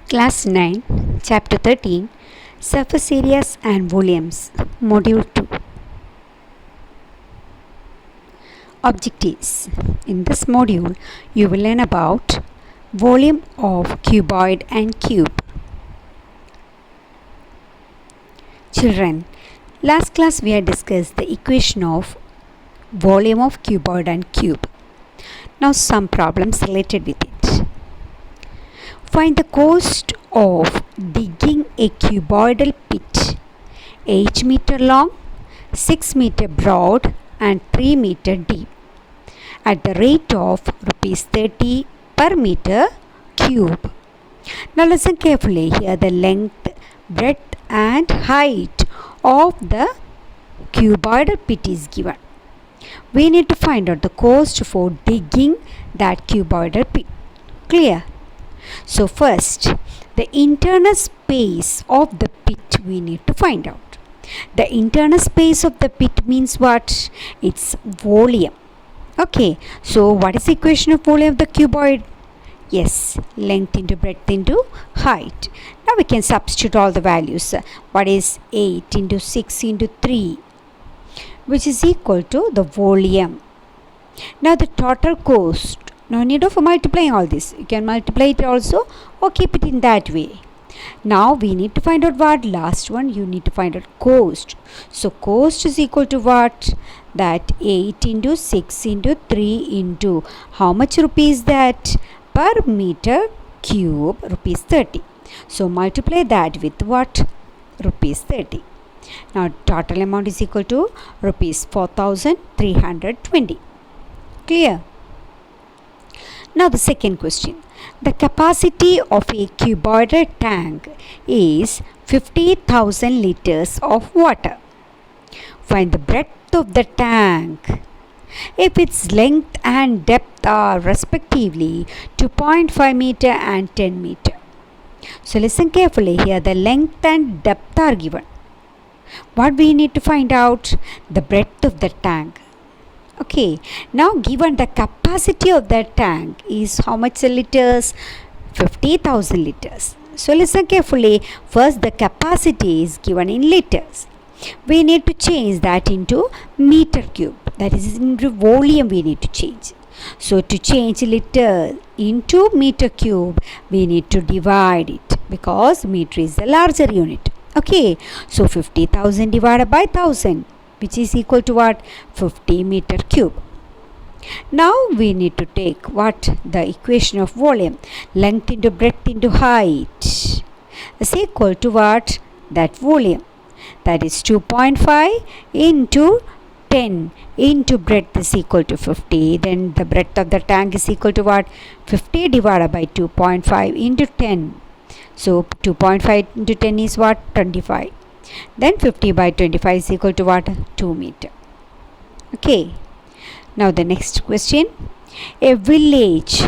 Class 9, Chapter 13, Surface Areas and Volumes, Module 2. Objectives. In this module, you will learn about volume of cuboid and cube. Children, last class we had discussed the equation of volume of cuboid and cube. Now some problems related with it. Find the cost of digging a cuboidal pit 8 meter long, 6 meter broad and 3 meter deep at the rate of rupees 30 per meter cube. Now listen carefully. Here the length, breadth and height of the cuboidal pit is given. We need to find out the cost for digging that cuboidal pit. Clear? So first, the internal space of the pit we need to find out. The internal space of the pit means what? It's volume. Okay, so what is the equation of volume of the cuboid? Yes, length into breadth into height. Now we can substitute all the values. What is 8 into 6 into 3, which is equal to the volume. Now the total cost. No need of multiplying all this. You can multiply it also or keep it in that way. Now we need to find out what? Last one, you need to find out cost. So cost is equal to what? That 8 into 6 into 3 into how much rupees that? Per meter cube, rupees 30. So multiply that with what? Rupees 30. Now total amount is equal to rupees 4,320. Clear? Now the second question. The capacity of a cuboidal tank is 50,000 liters of water. Find the breadth of the tank if its length and depth are respectively 2.5 meter and 10 meter. So listen carefully. Here the length and depth are given. What we need to find out? The breadth of the tank. Okay, now given the capacity of that tank is how much liters? 50,000 liters. So listen carefully. First the capacity is given in liters. We need to change that into meter cube. That is into volume we need to change. So to change liter into meter cube, we need to divide it because meter is the larger unit. Okay, so 50,000 divided by 1000. Which is equal to what? 50 meter cube. Now we need to take what? The equation of volume. Length into breadth into height is equal to what? That volume. That is 2.5 into 10 into breadth is equal to 50. Then the breadth of the tank is equal to what? 50 divided by 2.5 into 10. So 2.5 into 10 is what? 25. Then 50 by 25 is equal to what? 2 meter. Okay. Now the next question. A village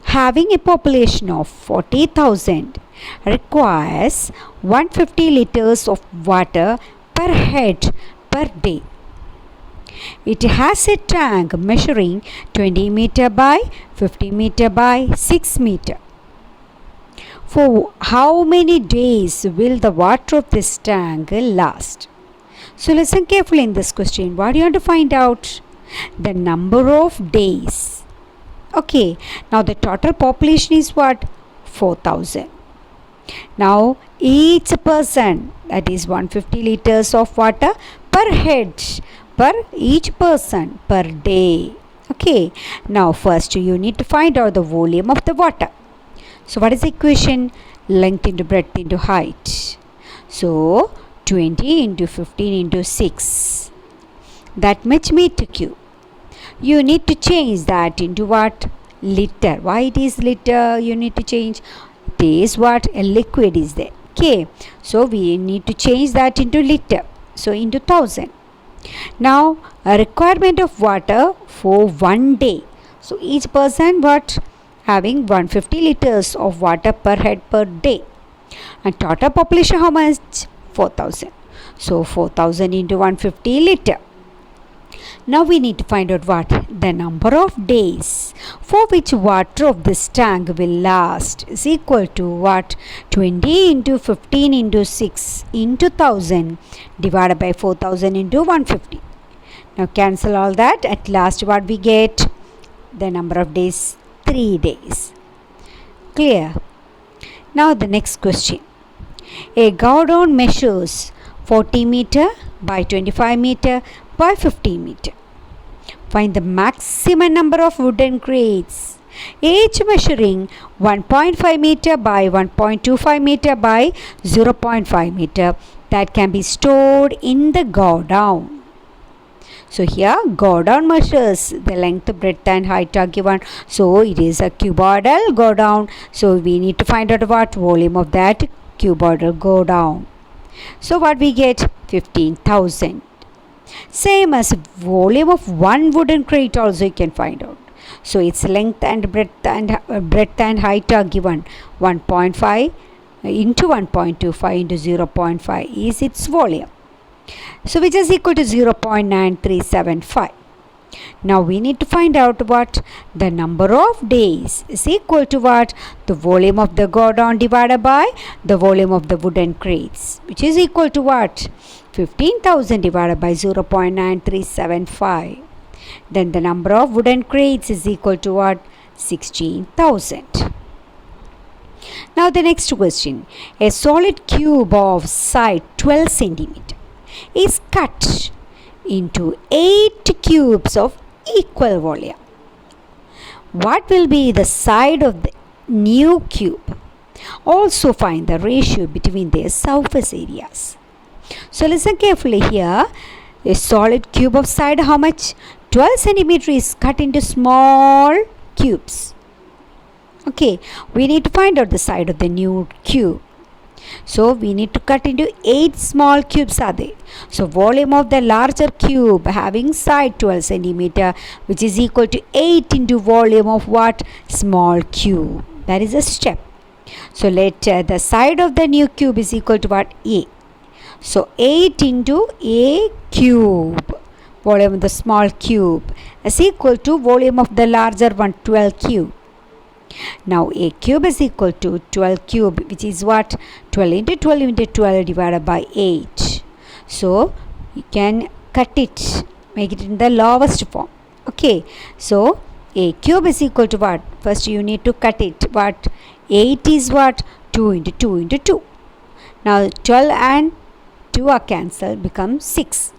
having a population of 40,000 requires 150 liters of water per head per day. It has a tank measuring 20 meter by 50 meter by 6 meter. For how many days will the water of this tank last? So listen carefully in this question. What do you want to find out? The number of days. Okay. Now the total population is what? 4,000. Now each person, that is 150 liters of water per head, per each person per day. Okay. Now first you need to find out the volume of the water. So what is the equation? Length into breadth into height. So 20 into 15 into 6. That much meter cube. You need to change that into what? Liter. Why it is liter? You need to change. It is what? A liquid is there. Okay. So we need to change that into liter. So into 1000. Now a requirement of water for 1 day. So each person what? Having 150 liters of water per head per day. And total population how much? 4,000. So 4,000 into 150 liter. Now we need to find out what? The number of days for which water of this tank will last is equal to what? 20 into 15 into 6 into 1000 divided by 4000 into 150. Now cancel all that. At last what we get? The number of days, 3 days. Clear? Now the next question. A godown measures 40 meter by 25 meter by 15 meter. Find the maximum number of wooden crates, each measuring 1.5 meter by 1.25 meter by 0.5 meter that can be stored in the godown. So here godown measures the length, breadth and height are given. So it is a cuboidal godown. So we need to find out what volume of that cuboidal godown. So what we get? 15,000. Same as volume of one wooden crate also you can find out. So its length and breadth and height are given. 1.5 into 1.25 into 0.5 is its volume. So which is equal to 0.9375. Now we need to find out what? The number of days is equal to what? The volume of the godown divided by the volume of the wooden crates, which is equal to what? 15,000 divided by 0.9375. Then the number of wooden crates is equal to what? 16,000. Now the next question. A solid cube of side 12 centimeter is cut into 8 cubes of equal volume. What will be the side of the new cube? Also find the ratio between their surface areas. So listen carefully here. A solid cube of side how much? 12 centimeter is cut into small cubes. Okay, we need to find out the side of the new cube. So we need to cut into 8 small cubes are there. So volume of the larger cube having side 12 centimeter, which is equal to 8 into volume of what? Small cube. That is a step. So let the side of the new cube is equal to what? A. So 8 into A cube, volume of the small cube, is equal to volume of the larger one, 12 cube. Now A cube is equal to 12 cube, which is what? 12 into 12 into 12 divided by 8. So you can cut it, make it in the lowest form. Okay, so A cube is equal to what? First you need to cut it. What? 8 is what? 2 into 2 into 2. Now 12 and 2 are cancelled, become 6.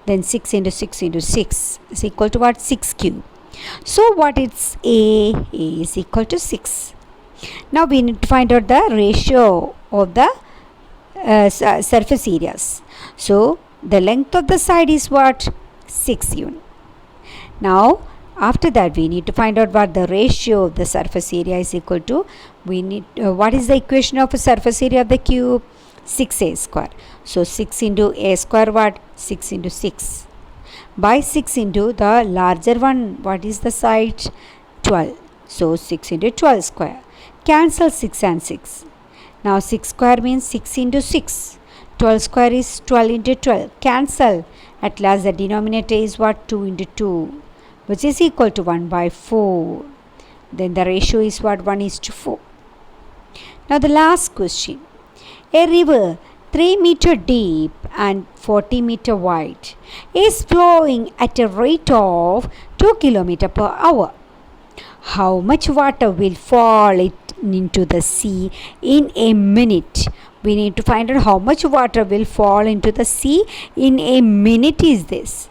Then 6 into 6 into 6 is equal to what? 6 cube. So what is A? A is equal to 6. Now we need to find out the ratio of the surface areas. So the length of the side is what? 6 unit. Now after that we need to find out what the ratio of the surface area is equal to. We need what is the equation of a surface area of the cube? 6a square. So 6 into a square what? 6 into 6. By 6 into the larger one, what is the side? 12. So 6 into 12 square. Cancel 6 and 6. Now 6 square means 6 into 6. 12 square is 12 into 12. Cancel. At last the denominator is what? 2 into 2, which is equal to 1 by 4. Then the ratio is what? 1 is to 4. Now the last question. A river 3 meter deep and 40 meter wide is flowing at a rate of 2 km per hour. How much water will fall into the sea in a minute? We need to find out how much water will fall into the sea in a minute is this.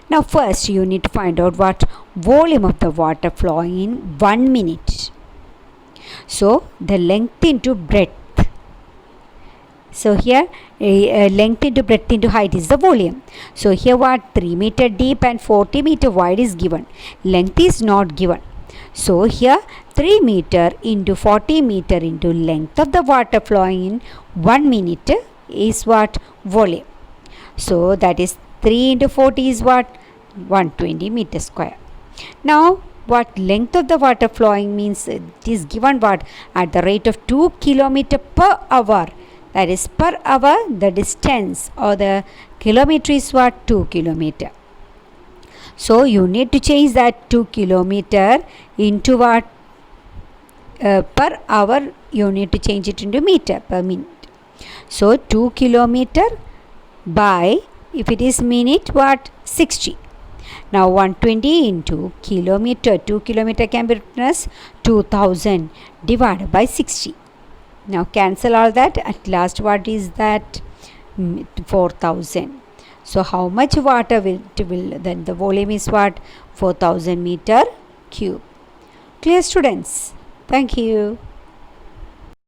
Now first you need to find out what volume of the water flowing in 1 minute. So the length into breadth. So here length into breadth into height is the volume. So here what? 3 meter deep and 40 meter wide is given. Length is not given. So here 3 meter into 40 meter into length of the water flowing in 1 minute is what? Volume. So that is 3 into 40 is what? 120 meter square. Now what length of the water flowing means it is given what? At the rate of 2 km per hour. That is per hour the distance or the kilometer is what? 2 km. So you need to change that 2 kilometer into what? Per hour, you need to change it into meter per minute. So 2 kilometer by, if it is minute, what? 60. Now 120 into kilometer, 2 kilometer can be written as 2000 divided by 60. Now cancel all that. At last, what is that? 4000. So how much water will then the volume is what? 4000 meter cube. Clear, students? Thank you.